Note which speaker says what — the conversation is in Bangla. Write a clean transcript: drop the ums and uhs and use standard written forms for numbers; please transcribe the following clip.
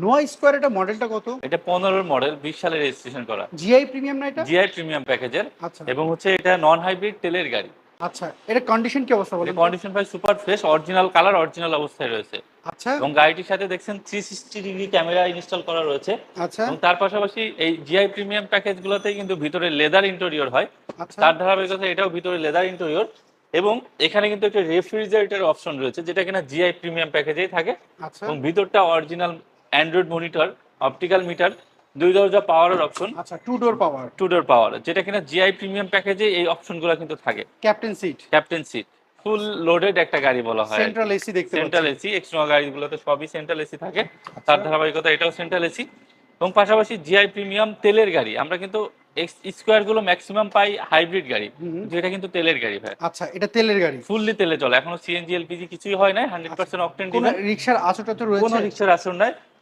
Speaker 1: নোয়া স্কয়ার এটা মডেলটা কত?
Speaker 2: এটা 15 মডেল, 20 সালে রেজিস্ট্রেশন করা।
Speaker 1: জিআই প্রিমিয়াম না এটা?
Speaker 2: জিআই প্রিমিয়াম প্যাকেজের,
Speaker 1: আচ্ছা
Speaker 2: এবং হচ্ছে এটা নন হাইব্রিড তেলের গাড়ি।
Speaker 1: আচ্ছা, এটা কন্ডিশন কি অবস্থা
Speaker 2: এটা
Speaker 1: বলেন তো?
Speaker 2: কন্ডিশন ভাই super fresh, original colour, original অবস্থায় রয়েছে।
Speaker 1: আচ্ছা
Speaker 2: এবং গাড়িটির সাথে দেখছেন 360 ডিগ্রি ক্যামেরা ইনস্টল করা রয়েছে।
Speaker 1: আচ্ছা
Speaker 2: এবং তার পাশাপাশি এই জিআই প্রিমিয়াম প্যাকেজগুলোতে কিন্তু ভিতরে লেদার ইন্টেরিয়র হয়।
Speaker 1: আচ্ছা
Speaker 2: তার ধারাবাহিকতা এটাও ভিতরে লেদার ইন্টেরিয়র। এবং এখানে কিন্তু একটা রেফ্রিজারেটর অপশন রয়েছে, যেটা কিনা জিআই প্রিমিয়াম প্যাকেজেই থাকে।
Speaker 1: আচ্ছা
Speaker 2: এবং ভিতরটা original Android monitor, optical metre, 2 দরজা পাওয়ারের অপশন,
Speaker 1: আচ্ছা, টু ডোর পাওয়ার,
Speaker 2: 2 ডোর পাওয়ার, যেটা কিনা জিআই প্রিমিয়াম প্যাকেজে এই অপশনগুলো কিন্তু থাকে।
Speaker 1: Captain seat,
Speaker 2: captain seat, full loaded একটা গাড়ি বলা হয়।
Speaker 1: সেন্ট্রাল এসি দেখতে
Speaker 2: সেন্ট্রাল
Speaker 1: পাচ্ছি।
Speaker 2: এসি, এক্সট্রা গাড়িগুলোতে সবই সেন্ট্রাল এসি থাকে।
Speaker 1: আচ্ছা
Speaker 2: তার ধারাবাহিকতা এটাও সেন্ট্রাল এসি। এবং পাশাপাশি জিআই প্রিমিয়াম তেলের গাড়ি, আমরা কিন্তু এক্স স্কোয়ার গুলো ম্যাক্সিমাম পাই হাইব্রিড গাড়ি,
Speaker 1: হুম
Speaker 2: কিন্তু এটা কিন্তু তেলের গাড়ি ভাই,
Speaker 1: আচ্ছা, এটা তেলের গাড়ি।
Speaker 2: ফুললি তেলে চলে। এখনো সিএনজি এলপিজি কিছুই হয় না, 100% অকটেন
Speaker 1: কোন
Speaker 2: ডিজেল।
Speaker 1: রিক্সার আচরটা তো
Speaker 2: কোনো
Speaker 1: রয়েছে?
Speaker 2: রিক্সার আসন নাই।